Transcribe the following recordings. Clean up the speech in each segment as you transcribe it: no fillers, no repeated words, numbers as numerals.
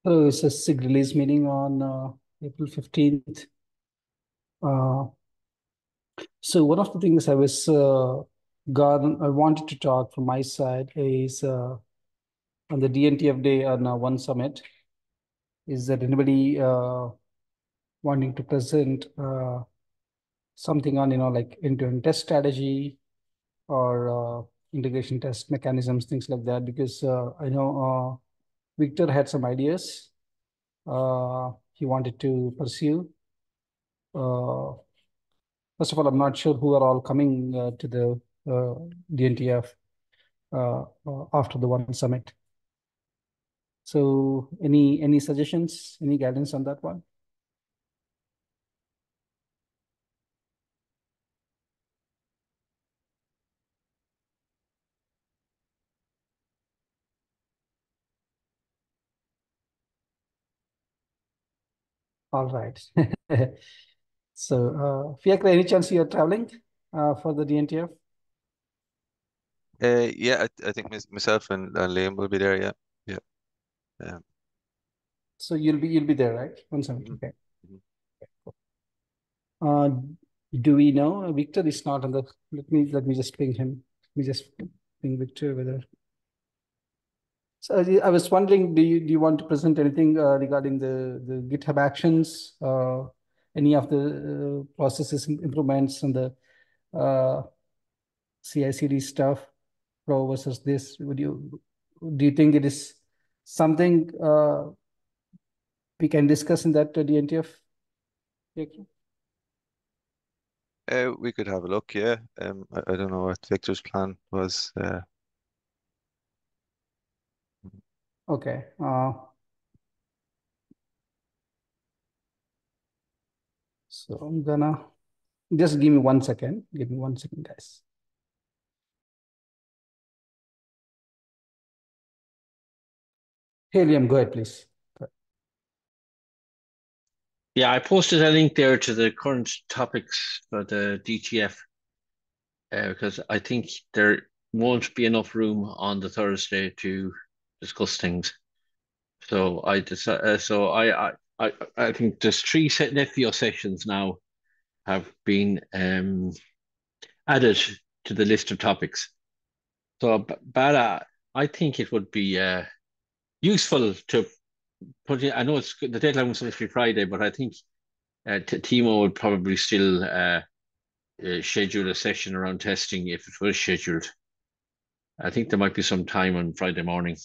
Hello, it's a SIG release meeting on April 15th. Uh, so one of the things I wanted to talk from my side is on the DNTF day on One Summit. Is that anybody wanting to present something on, like end-to-end test strategy or integration test mechanisms, things like that? Because I know Victor had some ideas he wanted to pursue. Uh, First of all, I'm not sure who are all coming to the DNTF after the One Summit. So, any suggestions, any guidance on that one? All right. So, Fiacre, any chance you're traveling for the DNTF? Yeah, I think myself and Liam will be there. Yeah, yeah. Um, So you'll be there, right? One Summit. mhm, Okay. mhm. Uh, do we know Victor is not on the? Let me just ping him. Let me just ping Victor whether. So I was wondering, do you want to present anything regarding the GitHub actions, any of the processes improvements and the uh, CI/CD stuff, Pro versus this? Do you think it is something we can discuss in that DNTF? We could have a look. Yeah. I don't know what Victor's plan was. Okay. So I'm gonna just give me 1 second. Give me 1 second, guys. Hey, Liam, go ahead, please. Yeah, I posted a link there to the current topics for the DTF because I think there won't be enough room on the Thursday to discuss things. So I decided. I think there's three set Netfio sessions now have been added to the list of topics. So, but I think it would be useful to put in. I know the deadline was supposed to be Friday, but I think Timo would probably still schedule a session around testing if it was scheduled. I think there might be some time on Friday morning,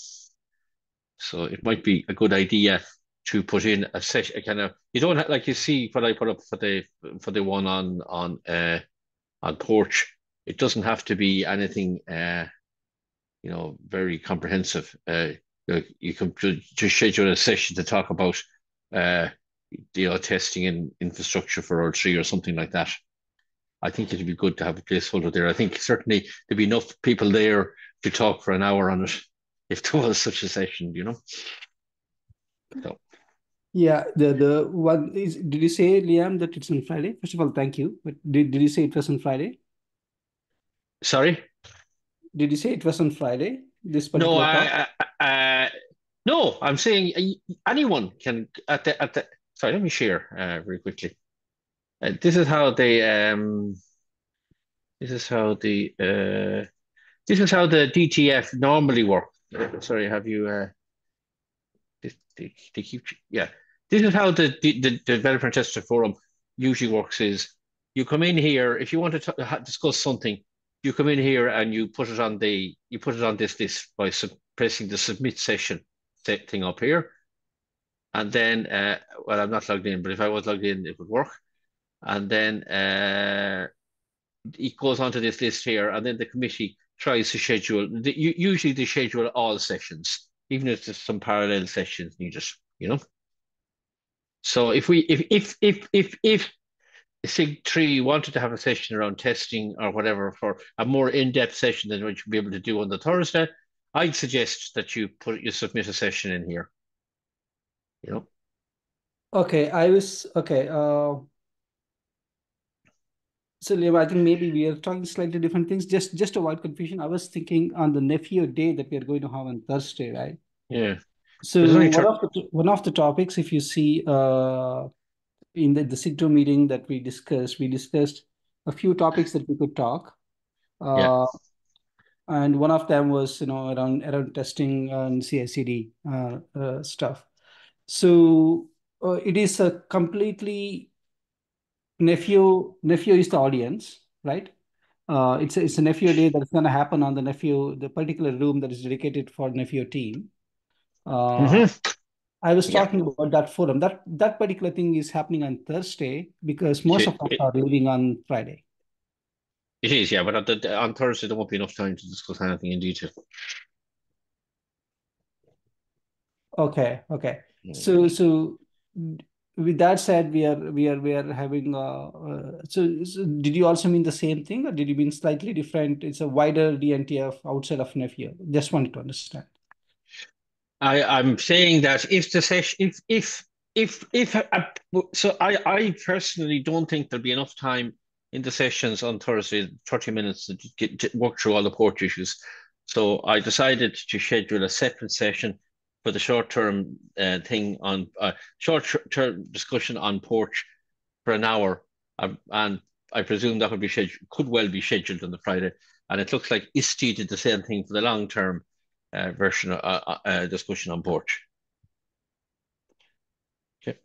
so it might be a good idea to put in a session. A kind of you don't have, like you see what I put up for the one on Porch. It doesn't have to be anything very comprehensive. You can just schedule a session to talk about uh, testing in infrastructure for R3 or something like that. I think it'd be good to have a placeholder there. I think certainly there'd be enough people there to talk for an hour on it if there was such a session. So, Yeah, the one is, did you say, Liam, that it's on Friday? First of all, thank you. But did you say it was on Friday? sorry? Did you say it was on Friday, this No, particular talk? no, I'm saying anyone can at the. Sorry, let me share very quickly. This is how they this is how the this is how the DTF normally works. Sorry, have you they keep yeah. This is how the developer and tester forum usually works is you come in here if you want to discuss something, you come in here and you put it on this list by pressing the submit session thing up here. And then well, I'm not logged in, but if I was logged in, it would work. And then it goes onto this list here, and then the committee tries to schedule. Usually, they schedule all sessions, even if there's some parallel sessions needed. So if SIG 3 wanted to have a session around testing or whatever for a more in-depth session than what you'll be able to do on the Thursday, I'd suggest that you submit a session in here. You know. Okay, I was okay. So Liam, I think maybe we are talking slightly different things. Just to avoid confusion, I was thinking on the nephew day that we are going to have on Thursday, right? Yeah. There's So only one of the topics, if you see in the SIG meeting that we discussed a few topics that we could talk. yeah. Uh, and one of them was around testing and CI/CD stuff. So it is a completely nephew is the audience, right? It's a nephew day that's going to happen on the particular room that is dedicated for nephew team. Uh, Hmm. I was Yeah. talking about that forum. That particular thing is happening on Thursday because most of It, us it, are leaving on Friday. it is, yeah, but on Thursday there won't be enough time to discuss anything in detail. Okay, okay. Mm. So with that said, we are having so did you also mean the same thing, or did you mean slightly different? It's a wider DNTF outside of nephew. Just wanted to understand. I'm saying that if the session, if so I personally don't think there'll be enough time in the sessions on Thursday, 30 minutes to work through all the port issues. So I decided to schedule a separate session for the short-term thing on short-term discussion on porch for an hour, and I presume that would be scheduled, could well be scheduled on the Friday. And it looks like ISTE did the same thing for the long-term version discussion on porch. Okay.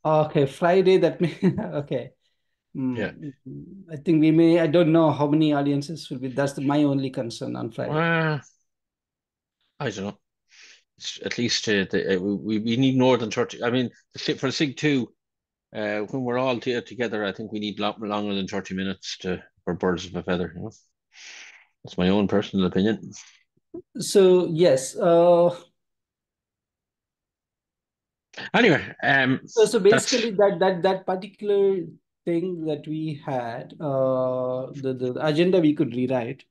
Okay, Friday. That means okay. Yeah. I think we may. I don't know how many audiences will be. That's my only concern on Friday. Uh, I don't know. It's at least we need more than 30. I mean, for SIG 2, when we're all together, I think we need longer than 30 minutes for birds of a feather. You know? That's my own personal opinion. So yes. Anyway, So that's basically, that particular thing that we had, the agenda we could rewrite,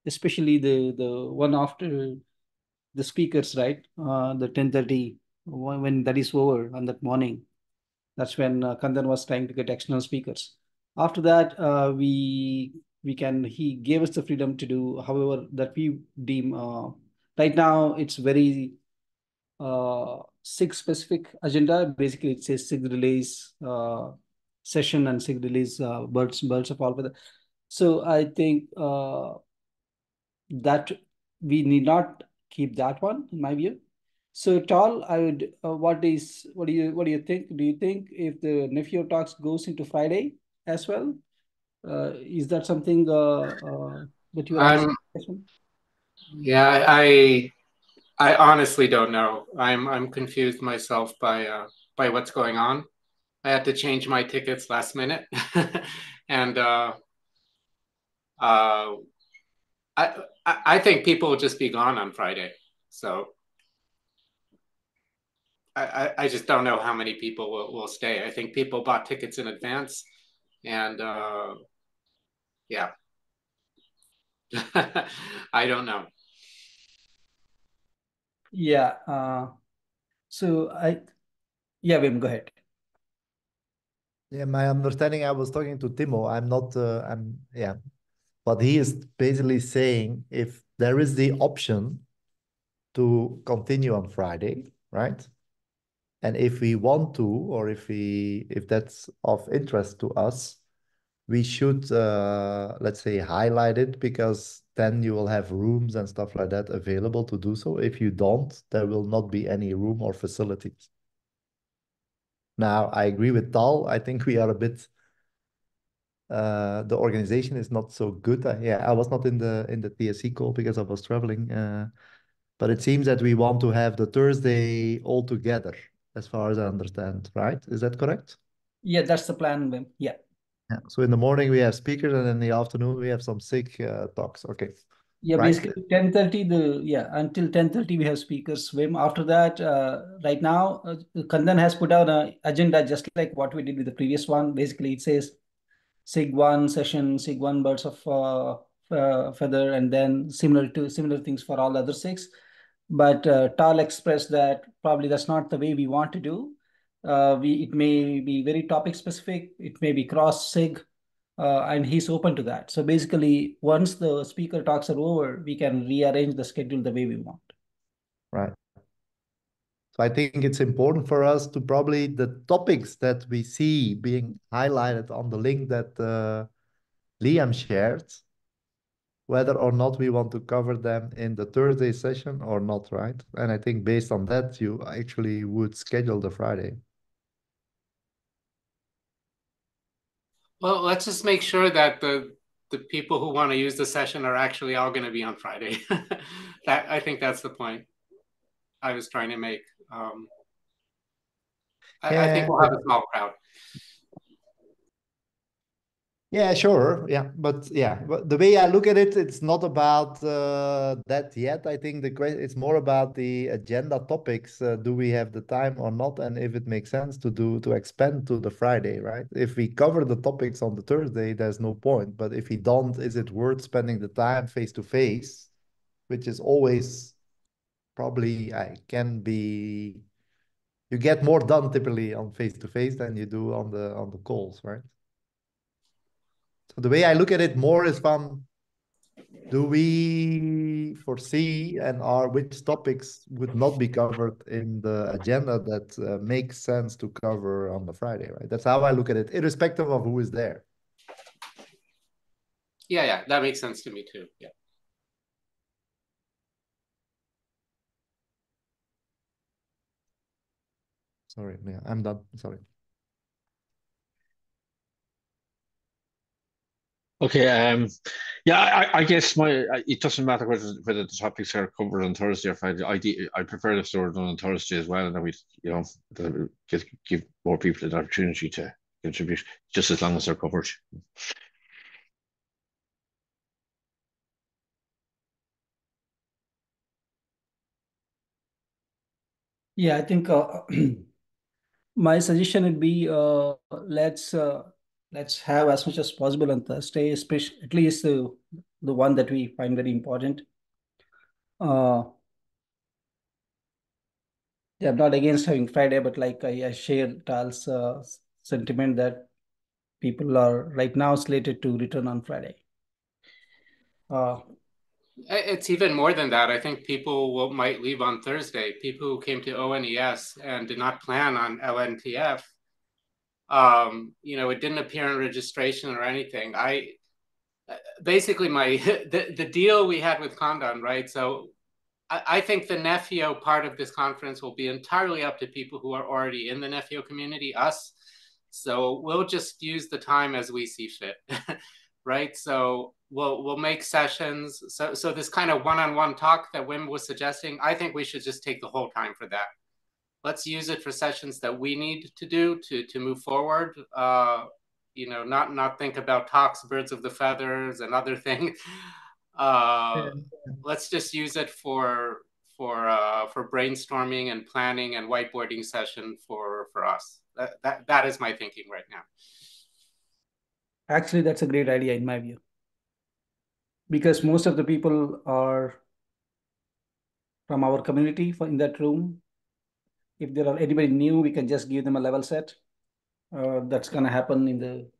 especially the one after the speakers, right? The 10:30 when that is over on that morning. That's when Kandan was trying to get external speakers. After that, he gave us the freedom to do however that we deem. Right now, it's very SIG specific agenda. Basically, it says SIG release session and SIG release birds of all weather. So I think that we need not keep that one in my view. So Tal, I would what do you think? Do you think if the nephew talks goes into Friday as well? Is that something that you are I'm asking? yeah, I honestly don't know. I'm confused myself by what's going on. I had to change my tickets last minute, and uh, I think people will just be gone on Friday. So I just don't know how many people will stay. I think people bought tickets in advance, and yeah, I don't know. Yeah. So yeah, Wim, go ahead. Yeah, my understanding, I was talking to Timo. I'm not, yeah. But he is basically saying if there is the option to continue on Friday, right? And if we want to, or if that's of interest to us, we should, let's say, highlight it because then you will have rooms and stuff like that available to do so. If you don't, there will not be any room or facilities. Now, I agree with Tal. I think we are a bit the organization is not so good. Yeah, I was not in the TSC call because I was traveling. But it seems that we want to have the Thursday all together, as far as I understand, right? Is that correct? Yeah, that's the plan, Wim. Yeah. Yeah. So in the morning we have speakers, and in the afternoon we have some SIG talks. Okay, Yeah, right? basically 10:30 until 10:30 we have speakers swim. After that, right now, Kandan has put out an agenda just like what we did with the previous one. Basically, it says SIG 1 session, SIG 1 birds of feather, and then similar things for all other SIGs. But Tal expressed that probably that's not the way we want to do. It may be very topic specific. It may be cross SIG, and he's open to that. So basically, once the speaker talks are over, we can rearrange the schedule the way we want. Right. So I think it's important for us to probably the topics that we see being highlighted on the link that Liam shared, whether or not we want to cover them in the Thursday session or not, right? And I think based on that, you actually would schedule the Friday. Well, let's just make sure that the people who want to use the session are actually all going to be on Friday. I think that's the point I was trying to make. I think we'll have a small crowd. Yeah, sure. Yeah, but the way I look at it, it's not about that yet. I think the question it's more about the agenda topics. Do we have the time or not? And if it makes sense to expand to the Friday, right? If we cover the topics on the Thursday, there's no point. But if we don't, is it worth spending the time face to face, which is always probably I can be. You get more done typically on face to face than you do on the calls, right? So the way I look at it more is from, do we foresee and are which topics would not be covered in the agenda that makes sense to cover on the Friday, right? That's how I look at it, irrespective of who is there. Yeah, that makes sense to me too. Yeah. Sorry, yeah, I'm done. Sorry. Okay. Yeah, I guess it doesn't matter whether the topics are covered on Thursday or Friday. I prefer if they were done on Thursday as well, and then we, give more people an opportunity to contribute, just as long as they're covered. Yeah, I think my suggestion would be let's have as much as possible on Thursday, especially at least the one that we find very important. Yeah, I'm not against having Friday, but like I share Tal's sentiment that people are right now slated to return on Friday. It's even more than that. I think people might leave on Thursday. People who came to ONES and did not plan on LNTF, it didn't appear in registration or anything. Basically the deal we had with Condon, right? So I think the Nefio part of this conference will be entirely up to people who are already in the Nefio community, us. So we'll just use the time as we see fit, right? So we'll make sessions. So this kind of one-on-one talk that Wim was suggesting, I think we should just take the whole time for that. Let's use it for sessions that we need to do to move forward. Not think about talks, birds of the feathers, and other things. Let's just use it for brainstorming and planning and whiteboarding session for us. That is my thinking right now. Actually, that's a great idea in my view, because most of the people are from our community in that room. If there are anybody new, we can just give them a level set. That's going to happen in the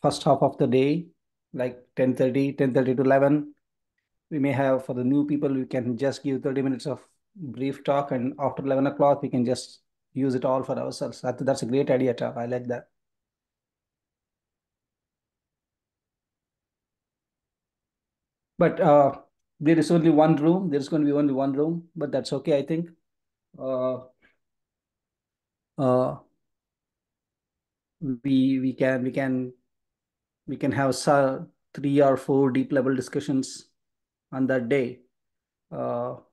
first half of the day, like 10:30 to 11. We may have, for the new people, we can just give 30 minutes of brief talk, and after 11 o'clock, we can just use it all for ourselves. That's a great idea, Tav. I like that. But there is only one room. There's going to be only one room, but that's okay, I think. Uh, uh, we can have 3 or 4 deep level discussions on that day, or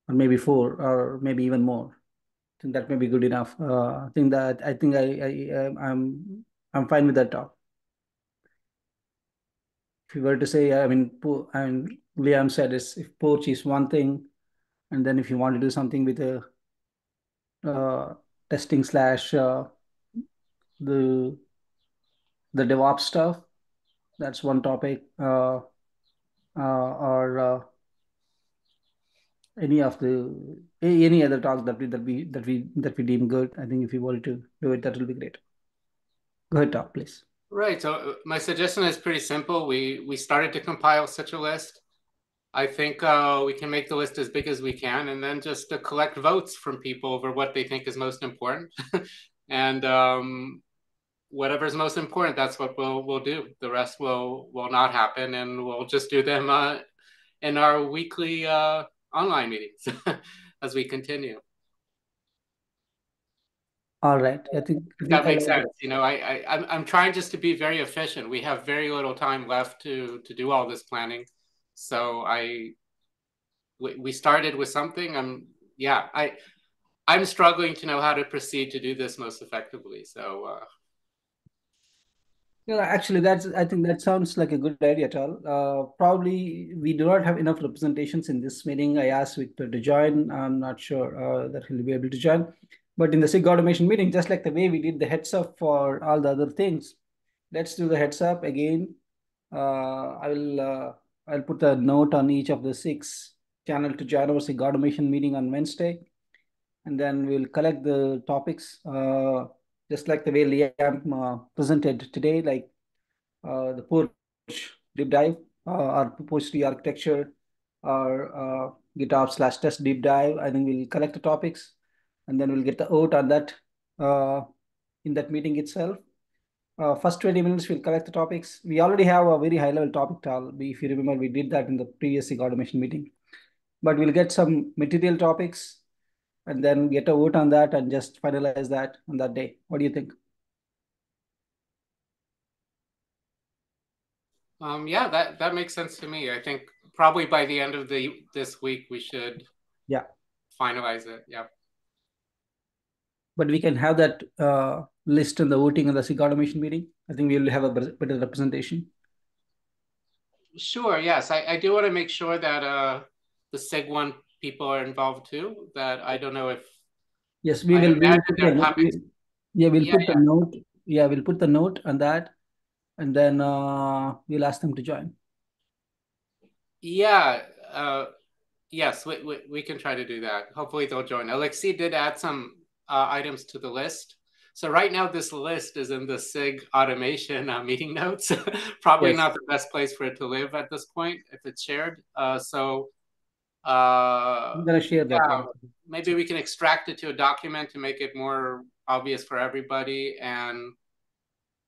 maybe 4, or maybe even more. I think that may be good enough. I'm fine with that talk. If you were to say, Liam said is if poach is one thing, and then if you want to do something with a testing slash the DevOps stuff, that's one topic. Or any other talk that we deem good. I think if you want to do it, that will be great. Go ahead, talk, please. Right. So my suggestion is pretty simple. We started to compile such a list. I think we can make the list as big as we can, and then just collect votes from people over what they think is most important. And whatever's most important, that's what we'll do. The rest will not happen, and we'll just do them in our weekly online meetings as we continue. All right. I think that makes sense. You know, I'm trying just to be very efficient. We have very little time left to do all this planning, so we started with something. I'm struggling to know how to proceed to do this most effectively. So actually, I think that sounds like a good idea, Tal. Probably we do not have enough representations in this meeting. I asked Victor to join. I'm not sure that he'll be able to join. But in the SIG automation meeting, just like the way we did the heads up for all the other things, let's do the heads up again. I'll put a note on each of the 6 channel to join our SIG automation meeting on Wednesday, and then we'll collect the topics just like the way Liam presented today, like the Porsche deep dive, or Porsche architecture, or GitHub/test deep dive. I think we'll collect the topics, and then we'll get the vote on that in that meeting itself. First 20 minutes, we'll collect the topics. We already have a very high level topic, Tal. If you remember, we did that in the previous SIG automation meeting. But we'll get some material topics and then get a vote on that and just finalize that on that day. What do you think? yeah, that makes sense to me. I think probably by the end of this week we should finalize it. Yeah. But we can have that list in the voting in the SIG automation meeting. I think we will have a better representation. Sure. Yes, I do want to make sure that the SIG1 people are involved too. That I don't know if. Yes, we will. We'll put the note. Yeah, we'll put the note on that, and then we'll ask them to join. Yeah. Yes, we can try to do that. Hopefully they'll join. Alexei did add some items to the list. So right now this list is in the SIG automation meeting notes. Probably not the best place for it to live at this point if it's shared. I'm gonna share that one. Maybe we can extract it to a document to make it more obvious for everybody. And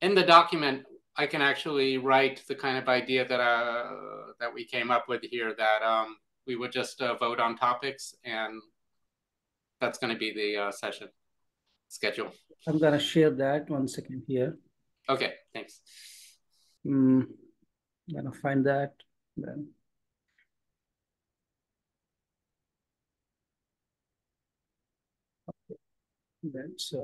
in the document, I can actually write the kind of idea that we came up with here, that we would just vote on topics, and that's going to be the session schedule. I'm gonna share that 1 second here. Okay, thanks. I'm gonna find that then. Okay. That's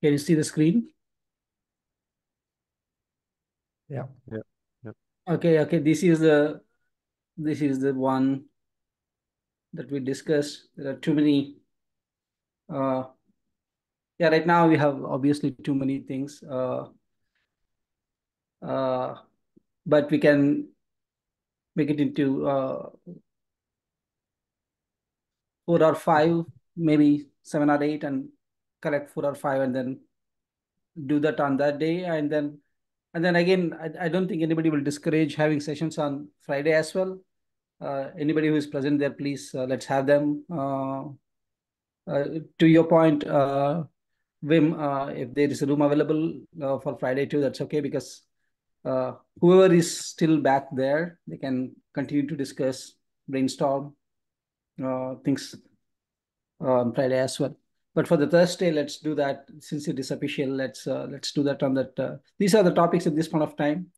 Can you see the screen? Yeah. Okay. This is the one that we discussed. There are too many. Right now we have obviously too many things. But we can make it into 4 or 5, maybe 7 or 8, and collect 4 or 5, and then do that on that day. And then again, I don't think anybody will discourage having sessions on Friday as well. Anybody who is present there, please let's have them. To your point, Wim, if there is a room available for Friday too, that's okay, because whoever is still back there, they can continue to discuss, brainstorm things on Friday as well. But for the Thursday, let's do that. Since it is official, let's do that on that. These are the topics at this point of time.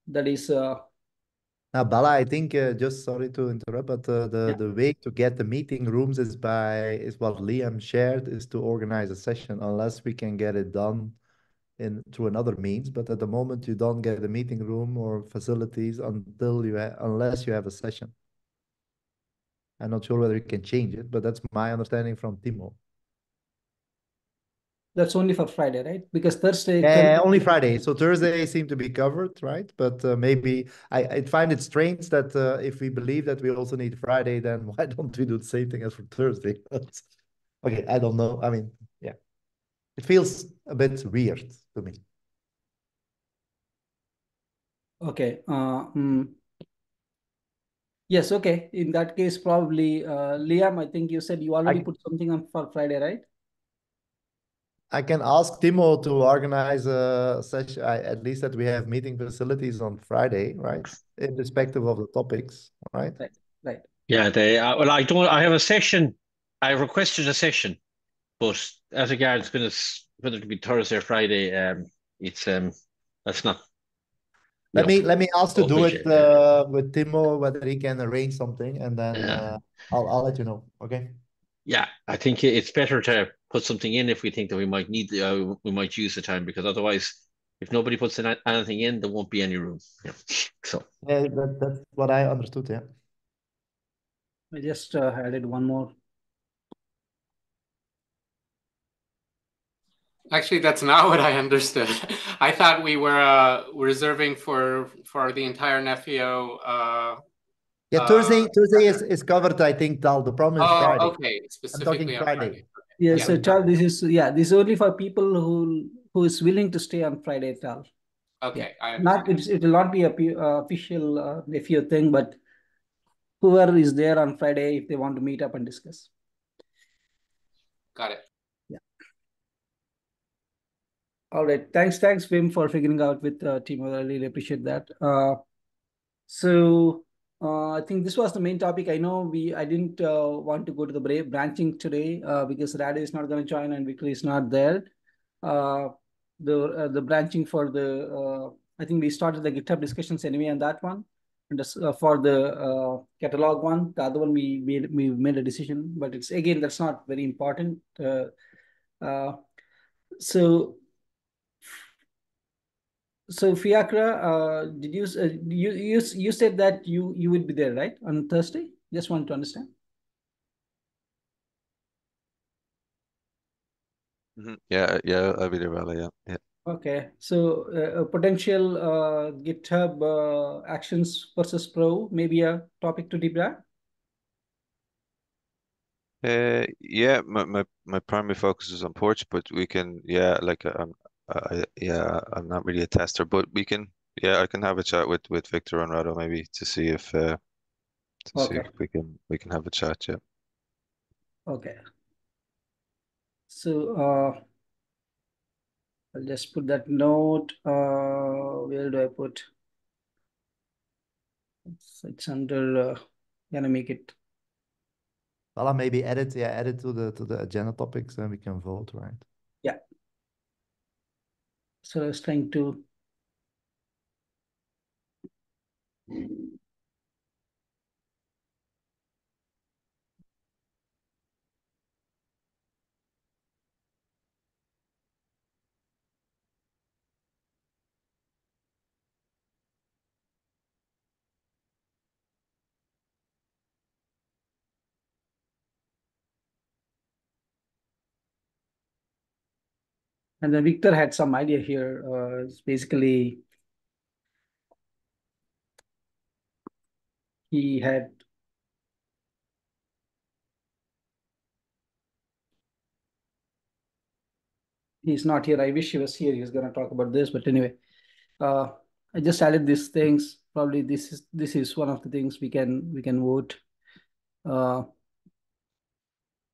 That is. Now, Bala, I think just sorry to interrupt, but the way to get the meeting rooms is what Liam shared, is to organize a session, unless we can get it done through another means. But at the moment, you don't get a meeting room or facilities unless you have a session. I'm not sure whether you can change it, but that's my understanding from Timo. That's only for Friday, right? Because Thursday. Yeah, only Friday. So Thursday seem to be covered, right? But maybe I find it strange that if we believe that we also need Friday, then why don't we do the same thing as for Thursday? Okay, I don't know. I mean, yeah, it feels a bit weird to me. Okay. Yes. Okay. In that case, probably Liam. I think you said you already put something on for Friday, right? I can ask Timo to organize a session, at least that we have meeting facilities on Friday, right? Irrespective of the topics, right? Right. Right. Yeah, well, I have a session. I requested a session, but as regards whether it be Thursday or Friday, it's that's not. Let me ask to do it official. Yeah. with Timo, whether he can arrange something, and then Yeah. I'll let you know. Okay. Yeah, I think it's better to put something in if we think that we might we might use the time, because otherwise, if nobody puts anything in, there won't be any room. Yeah. So Yeah, that's what I understood. Yeah. I just added one more. Actually, that's not what I understood. I thought we were reserving for the entire Nefio. Yeah, Thursday is covered, I think, Tal. The problem is Friday. Okay, I'm specifically talking on Friday. Friday. Yeah, Yeah. so Tal, this is only for people who is willing to stay on Friday, Tal. Okay, Yeah. It will not be a official FEO thing, but whoever is there on Friday, if they want to meet up and discuss. Got it. Yeah. All right. Thanks, Wim, for figuring out with team. I really appreciate that. So I think this was the main topic. I know I didn't want to go to the branching today because Radu is not going to join and Victor is not there. The branching for I think we started the GitHub discussions anyway on that one. And for the catalog one, the other one we made a decision, but it's again that's not very important. So Fiacra, did you said that you would be there, right, on Thursday? Just want to understand. Yeah, I'll be there, Raleigh. Yeah. Okay, so a potential GitHub actions versus pro, maybe a topic to debrief. Yeah, my primary focus is on Porch, but we can, yeah, like I'm not really a tester, but we can, yeah, I can have a chat with Victor and Rado maybe to see if Okay. we can have a chat. Yeah. Okay. So I'll just put that note. Where do I put? It's under. Gonna make it. Well, maybe add it to the agenda topics, and we can vote, right? Yeah. So I was trying to. And then Victor had some idea here. It's basically he had he's not here. I wish he was here. He was going to talk about this, but anyway, I just added these things. Probably this is one of the things we can vote. Uh,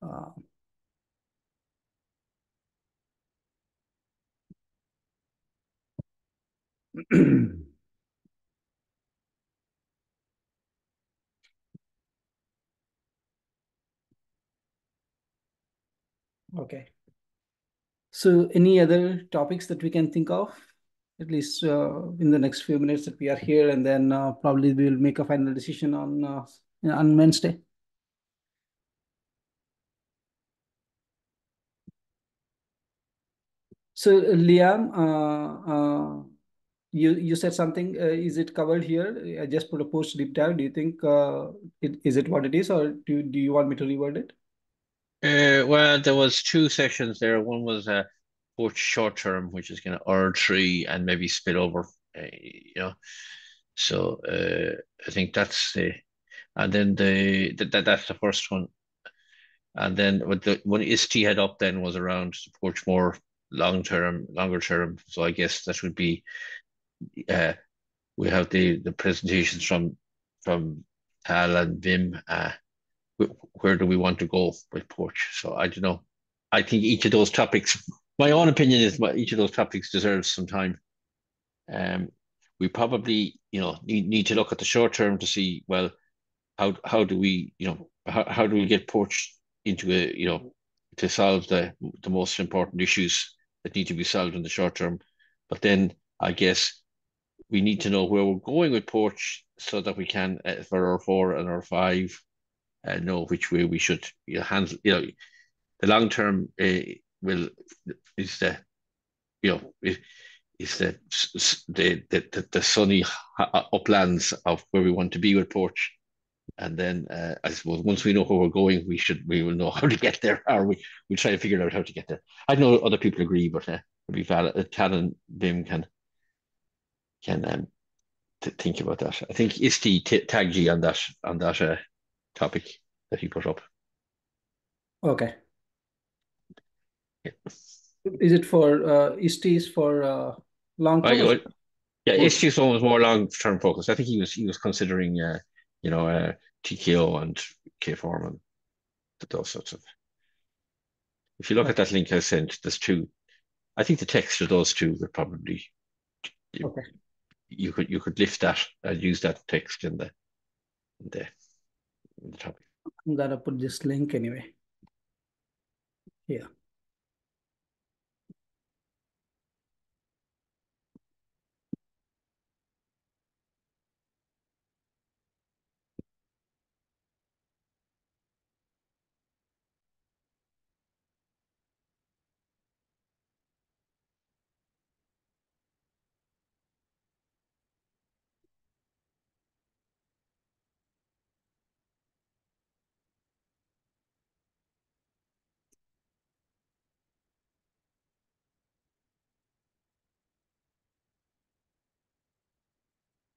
uh, okay. So any other topics that we can think of, at least in the next few minutes that we are here, and then probably we'll make a final decision on Wednesday. So Liam, you said something. Is it covered here? I just put a post deep dive. Do you think is it what it is, or do you want me to reword it? Well, there was two sessions there. One was Porch short term, which is kind of R3 and maybe spill over, you know. So I think that's and then that's the first one. And then with the when IST had up then was around the Porch more longer term. So I guess that would be uh, we have the presentations from Tal and Vim. Where do we want to go with Porch? So I don't know. I think each of those topics, my own opinion is each of those topics deserves some time. We probably, need to look at the short term to see, well, how do we, how do we get Porch into to solve the most important issues that need to be solved in the short term. But then I guess we need to know where we're going with Porch so that we can, for our 4 and our 5, know which way we should handle. The long term will is the is the sunny uplands of where we want to be with Porch. And then I suppose once we know where we're going, we will know how to get there, or we try to figure out how to get there. I know other people agree, but it'll be valid. Tal and Bim can think about that. I think Isti tagged you on that topic that he put up. Okay. Yeah. Is it for ISTs for long term? Yeah, Isti's one was more long term focused. I think he was considering TKO and K-form and those sorts of. If you look at that link I sent, there's 2. I think the text of those 2 would probably Okay. You could lift that and use that text in the topic. I'm gonna put this link anyway. Yeah.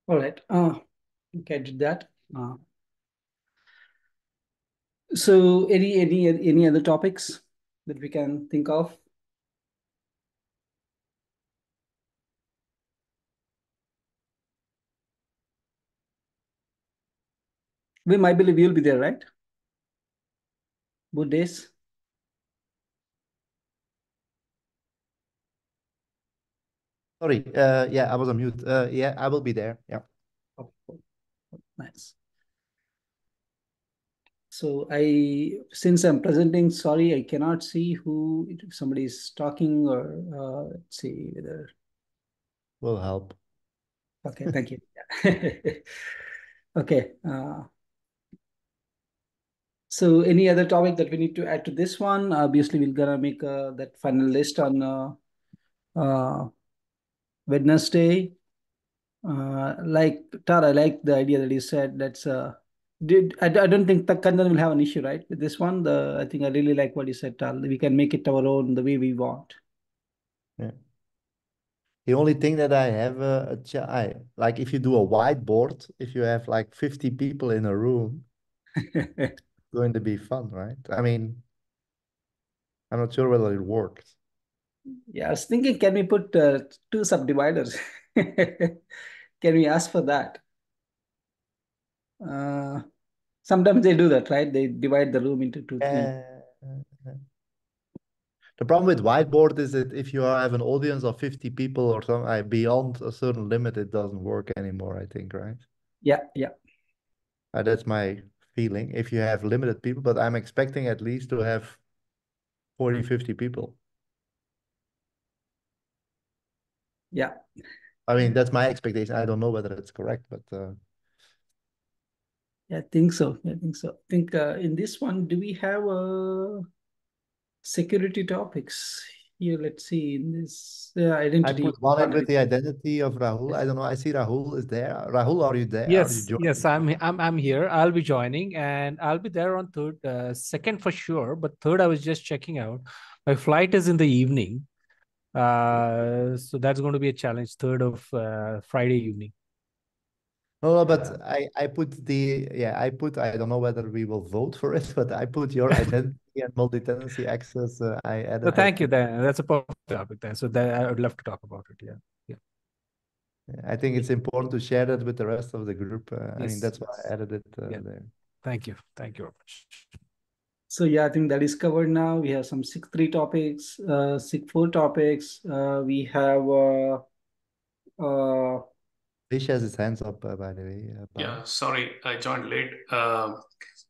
All right. Okay, I did that. So any other topics that we can think of? I believe you'll be there, right? Both days. Sorry. Yeah, I was on mute. Yeah, I will be there. Yeah. Oh, nice. So since I'm presenting, sorry, I cannot see if somebody is talking or let's see whether. Will help. Okay, thank you. Okay. So any other topic that we need to add to this one? Obviously, we're gonna make that final list on Wednesday. Like Tara, I like the idea that you said. I don't think Kandan will have an issue, right, with this one. I think I really like what you said, Tara. We can make it our own the way we want. Yeah. The only thing that I have like if you do a whiteboard, if you have like 50 people in a room, it's going to be fun, right? I mean, I'm not sure whether it works. Yeah, I was thinking, can we put 2 subdividers? Can we ask for that? Sometimes they do that, right? They divide the room into 2, 3. The problem with whiteboard is that if you have an audience of 50 people or something, beyond a certain limit, it doesn't work anymore, I think, right? Yeah, yeah. That's my feeling. If you have limited people, but I'm expecting at least to have 40, 50 people. Yeah. I mean, that's my expectation. I don't know whether it's correct, but Yeah, I think so. I think in this one, do we have security topics here? Let's see in this I identity. put one in with the identity of Rahul. I don't know. I see Rahul is there. Rahul, are you there? Are you Yes, joining? yes, I'm here. I'll be joining, and I'll be there on second for sure. But third, I was just checking out. My flight is in the evening, So that's going to be a challenge, 3rd of Friday evening. No, but I put I don't know whether we will vote for it, but I put your identity and multi-tenancy access. I added So thank you. that. That's a perfect topic there. So that I would love to talk about it. Yeah. I think it's important to share that with the rest of the group. I mean, Yes, that's why yes. I added it Yeah. there. Thank you. Thank you very much. So yeah, I think that is covered now. We have some SIG 3 topics, SIG 4 topics. We have Fish has his hands up, by the way. Yeah, sorry, I joined late.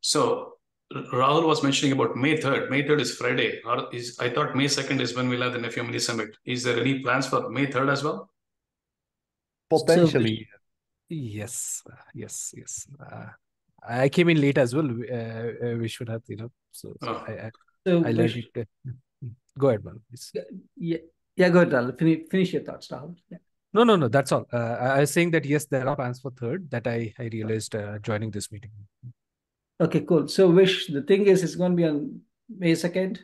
So Rahul was mentioning about May 3rd. May 3rd is Friday. I thought May 2nd is when we'll have the Nephew Family Summit. Is there any plans for May 3rd as well? Potentially. Yes. I came in late as well. We should have, so I learned it. Go ahead, man. Please. Yeah, go ahead, Rahul. Finish your thoughts, Rahul. Yeah. No, that's all. I was saying that yes, there are plans for 3rd that I realized joining this meeting. Okay, cool. So Vish, the thing is, it's going to be on May 2nd.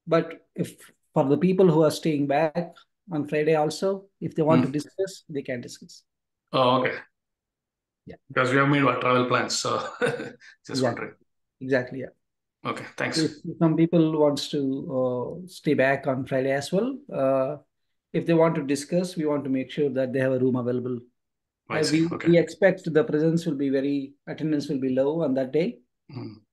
But if for the people who are staying back on Friday also, if they want to discuss, they can discuss. Oh, okay. Yeah. Because we have made our travel plans, so just wondering. Exactly, yeah. Okay, thanks. If some people wants to stay back on Friday as well, if they want to discuss, we want to make sure that they have a room available. We expect the attendance will be low on that day.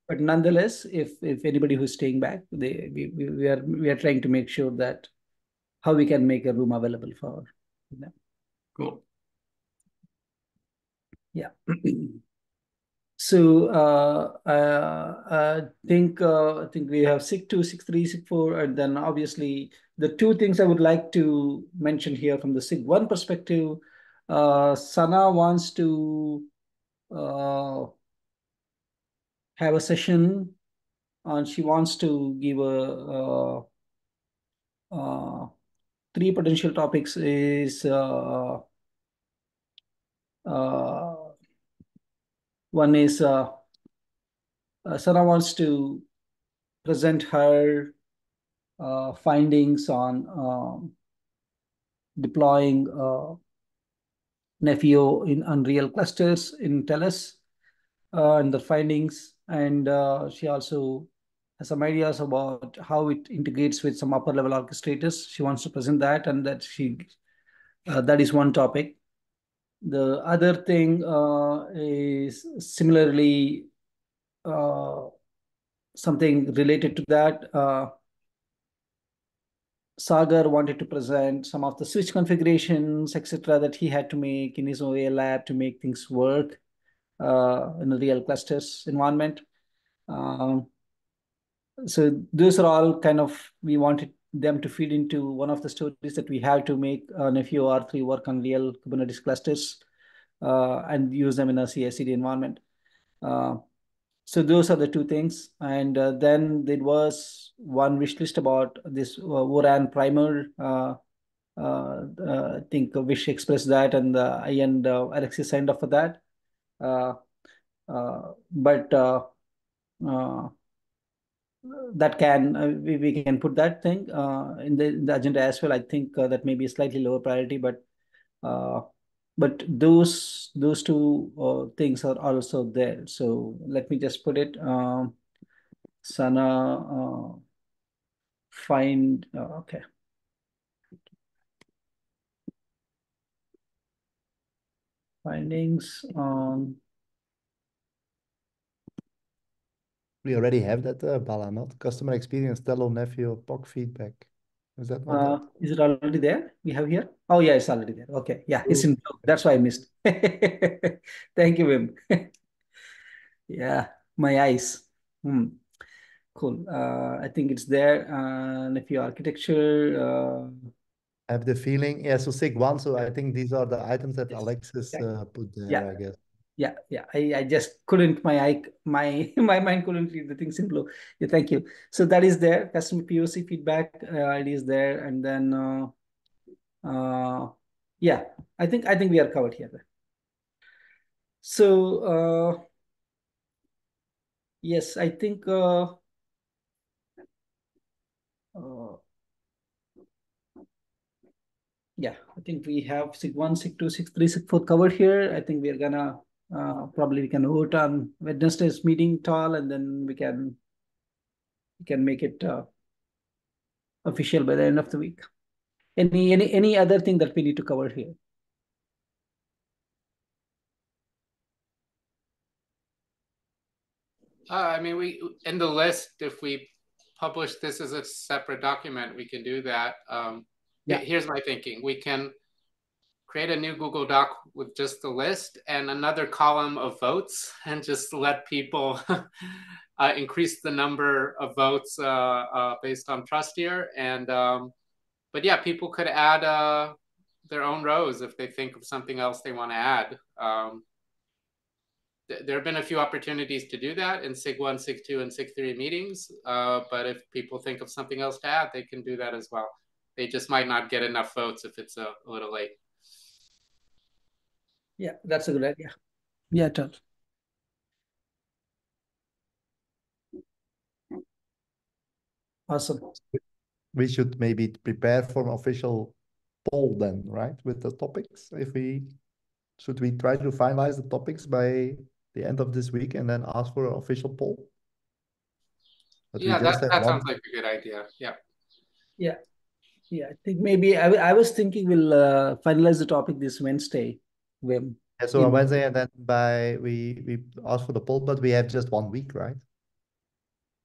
But nonetheless, if anybody who's staying back, we are trying to make sure that how we can make a room available for them. Cool. Yeah. So I think we have SIG 2, SIG 3, SIG 4, and then obviously the two things I would like to mention here from the SIG 1 perspective. Sana wants to have a session, and she wants to give a 3 potential topics is one is Sana wants to present her findings on deploying Nephew in Unreal clusters in TELUS and the findings. And she also has some ideas about how it integrates with some upper level orchestrators. She wants to present that, and that is one topic. The other thing is similarly something related to that. Sagar wanted to present some of the switch configurations, etc., that he had to make in his OA lab to make things work in a real clusters environment. So those are all kind of, we wanted them to feed into one of the stories that we have to make Nephew R3 work on real Kubernetes clusters and use them in a CI/CD environment. So those are the two things. And then there was one wish list about this ORAN primer. I think Vish expressed that, and I and Alexis signed up for that. But that can we can put that thing in the agenda as well. I think that may be a slightly lower priority, but those two things are also there. So let me just put it. Sana find okay. Findings on. We already have that, Bala, not customer experience, Tello, Nephew, POC feedback. Is that not that? Is it already there? We have here. Oh yeah, it's already there. Okay, yeah, it's in blue. That's why I missed. Thank you, Wim. Yeah, my eyes. Cool. I think it's there. Nephew architecture. I have the feeling, yeah, so SIG 1, so I think these are the items that Alexis put there, Yeah. I guess. Yeah. I just couldn't, my mind couldn't read the things in blue. Yeah, thank you. So that is there. Customer POC feedback, it is there. And then, yeah, I think we are covered here. So, yes, I think, Yeah, I think we have SIG 1, SIG 2, SIG 3, SIG 4 covered here. I think we're gonna probably we can vote on Wednesday's meeting tall, and then we can make it official by the end of the week. Any other thing that we need to cover here? I mean, we in the list, if we publish this as a separate document, we can do that. Yeah. Here's my thinking. We can create a new Google Doc with just the list and another column of votes and just let people increase the number of votes based on trust here. And but yeah, people could add their own rows if they think of something else they want to add. There have been a few opportunities to do that in SIG 1, SIG 2, and SIG 3 meetings. But if people think of something else to add, they can do that as well. They just might not get enough votes if it's a little late. Yeah, that's a good idea. Yeah, Tal. Awesome. We should maybe prepare for an official poll then, right? With the topics. Should we try to finalize the topics by the end of this week and then ask for an official poll? But yeah, that sounds like a good idea. Yeah. Yeah. Yeah, I think maybe I was thinking we'll finalize the topic this Wednesday. Yeah, so on Wednesday, and then we ask for the poll, but we have just 1 week, right?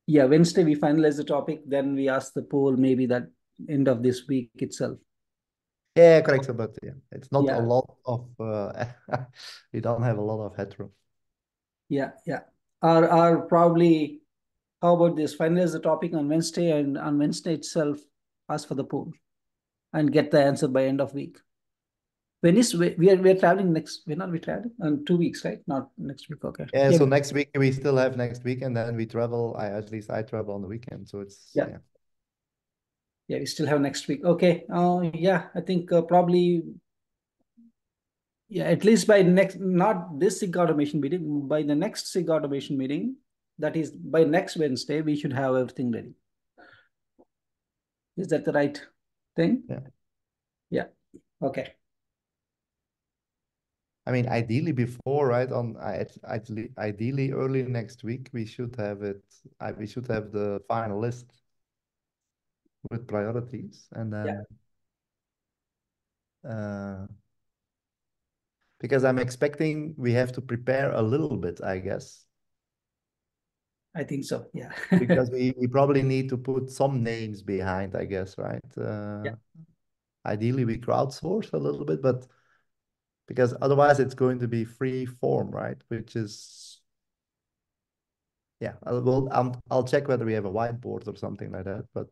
Yeah, Wednesday we finalize the topic, then we ask the poll maybe that end of this week itself. Yeah, correct. So, but yeah, it's not Yeah. a lot of we don't have a lot of headroom. Yeah, yeah. Or probably, how about this? Finalize the topic on Wednesday, and on Wednesday itself, ask for the poll and get the answer by end of week. When is we're traveling next? When are we traveling? In 2 weeks, right? Not next week. Okay. Yeah, so next week we still have next week, and then we travel. At least I travel on the weekend, so it's yeah. Yeah, we still have next week. Okay. Yeah, I think probably. Yeah, at least by next, not this SIG automation meeting, by the next SIG automation meeting, that is by next Wednesday, we should have everything ready. Is that the right thing? Yeah. Yeah. Okay. I mean, ideally before, right? Ideally early next week, we should have it. We should have the final list with priorities, and then because I'm expecting we have to prepare a little bit, I guess. I think so. Yeah. Because we probably need to put some names behind, I guess, right? Yeah. Ideally, we crowdsource a little bit, but because otherwise it's going to be free form, right? Which is, yeah, I'll check whether we have a whiteboard or something like that, but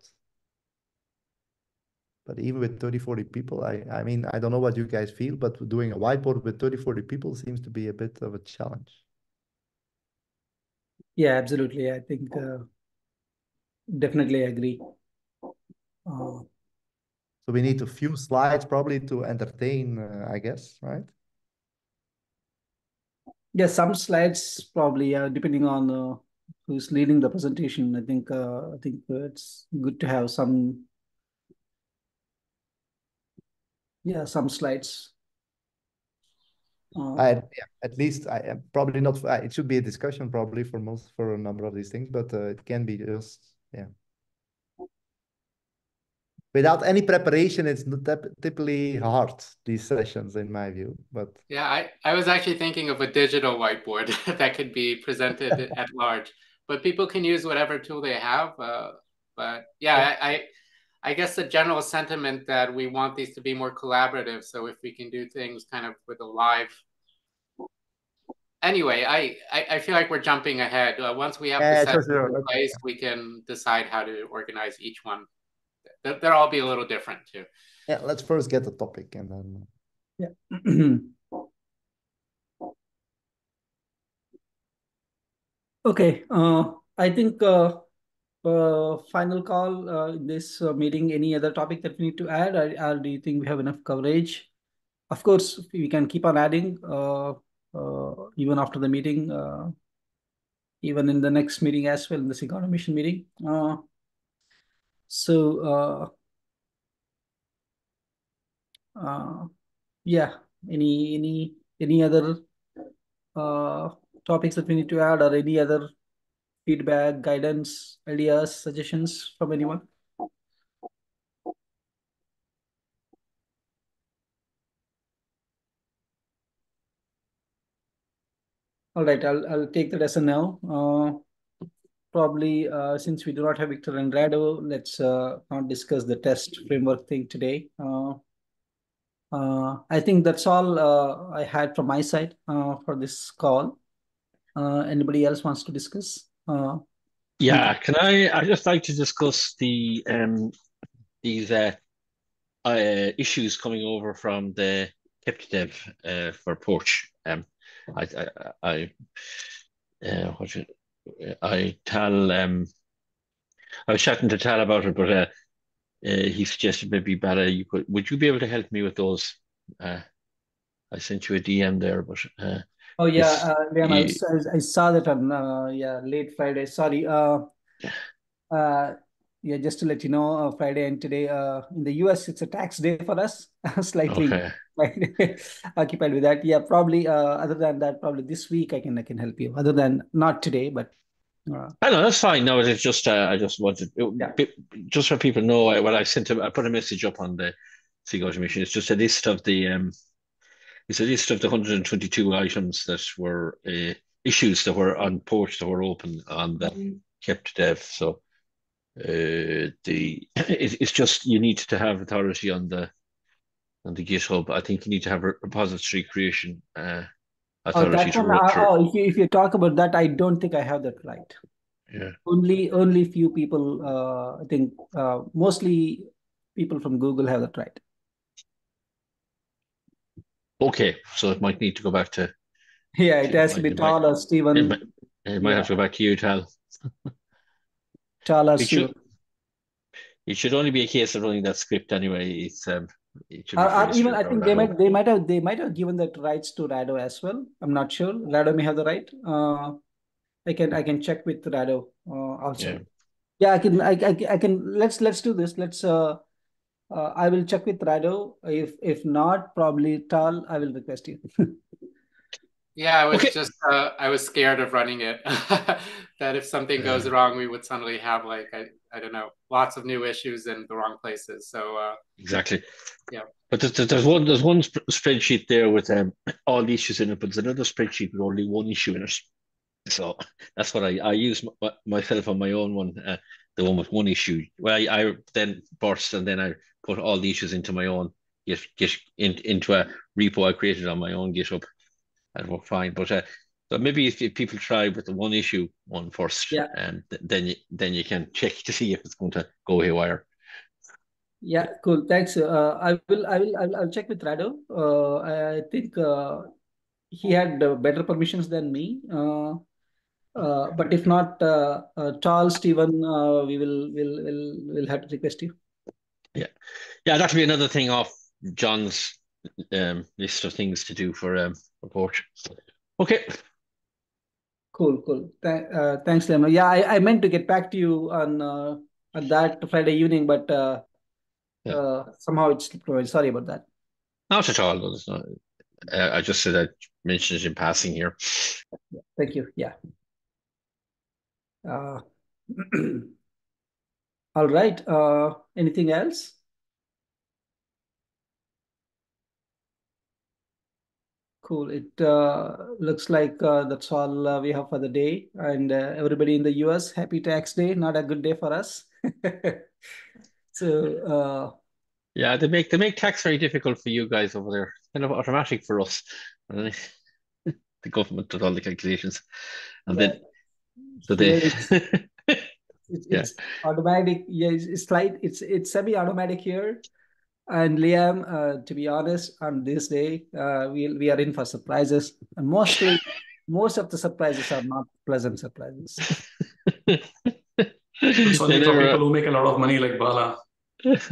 even with 30, 40 people, I mean, I don't know what you guys feel, but doing a whiteboard with 30, 40 people seems to be a bit of a challenge. Yeah, absolutely. I think definitely agree. So we need a few slides probably to entertain, I guess, right? Yeah, some slides probably, depending on who's leading the presentation. I think it's good to have some. Yeah, some slides. Yeah, at least I am probably not. It should be a discussion probably for a number of these things, but it can be just without any preparation. It's not typically hard, these sessions, in my view. But yeah, I was actually thinking of a digital whiteboard that could be presented at large, but people can use whatever tool they have. But yeah, I guess the general sentiment that we want these to be more collaborative. So if we can do things kind of with a live. Anyway, I feel like we're jumping ahead. Once we have the session in place, we can decide how to organize each one. They'll all be a little different too. Yeah, let's first get the topic and then. Yeah. Okay. I think final call in this meeting. Any other topic that we need to add, or do you think we have enough coverage? Of course, we can keep on adding even after the meeting, even in the next meeting as well, in the SIG automation meeting. So Yeah. Any other topics that we need to add, or any other feedback, guidance, ideas, suggestions from anyone? All right, I'll take that as a no. Probably since we do not have Victor and Rado, let's not discuss the test framework thing today. I think that's all I had from my side for this call. Anybody else wants to discuss? Yeah, can I just like to discuss these issues coming over from the kept dev for Porch. I what should I tell I was chatting to Tal about it, but he suggested maybe Bala, would you be able to help me with those? I sent you a DM there, but Oh this yeah, Liam, I saw that on late Friday. Sorry. Uh, yeah, just to let you know, Friday and today in the US, it's a tax day for us. Slightly okay. occupied with that. Yeah, probably. Other than that, probably this week I can help you. Other than not today, but I know that's fine. No, it's just I just wanted yeah. just so people know. I put a message up on the SIG automation. It's just a list of the it's a list of the 122 items that were issues that were on porch that were open on the kept dev. So it's just you need to have authority on the GitHub. I think you need to have a repository creation Oh, authority that to one. run. If you talk about that, I don't think I have that right. Yeah. Only few people. I think mostly people from Google have that right. Okay, so it might need to go back to. Yeah, it has to be it might Tal or Stephen. it might have to go back to you, Tal. Tal or It Stephen. should it should only be a case of running that script anyway. It should be fairly Even I think straightforward, I hope. they might have given that rights to Rado as well. I'm not sure. Rado may have the right. I can check with Rado also. Yeah. Yeah, I can. Let's do this. I will check with Rado. If not, probably Tal, I will request you. Yeah, I was Okay. just I was scared of running it. That if something goes wrong, we would suddenly have I don't know, lots of new issues in the wrong places. So Exactly. yeah. But there's one spreadsheet there with all the issues in it, but there's another spreadsheet with only one issue in it. So that's what I use myself on my own one, the one with one issue. Well, I then burst and then I put all the issues into my own into a repo I created on my own GitHub, and it worked fine. But so maybe if people try with the one issue one first, Yeah. and then you can check to see if it's going to go haywire. Yeah, cool. Thanks. I'll check with Rado. I think he had better permissions than me. But if not, Charles, Stephen, will have to request you. Yeah, that'll be another thing off John's list of things to do for report. Okay. Cool. Thanks, Lemma. Yeah, I meant to get back to you on that Friday evening, but somehow it slipped away. Sorry about that. Not at all. No, not, I just said I'd mention it in passing here. Thank you. Yeah. All right. Anything else? Cool. It looks like that's all we have for the day. And everybody in the US, happy tax day. Not a good day for us. So yeah, they make tax very difficult for you guys over there. It's kind of automatic for us. The government does all the calculations, and then so here they it's automatic. Yeah, it's semi-automatic here. And Liam, to be honest, on this day, we are in for surprises, and most of the surprises are not pleasant surprises. It's only for people who make a lot of money, like Bala. It's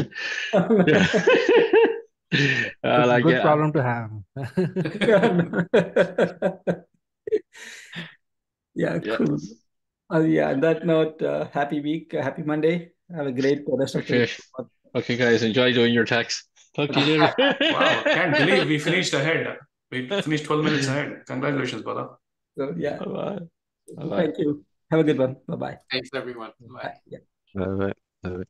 a good problem to have. Yeah, cool. On that note, happy week, happy Monday. Have a great rest of the week. Okay, guys, enjoy doing your tax. Talk to you later. Wow, can't believe we finished ahead. We finished 12 minutes ahead. Congratulations, brother. So, yeah. Bye-bye. Bye-bye. Thank you. Have a good one. Bye-bye. Thanks, everyone. Bye. Bye. Yeah. All right. All right.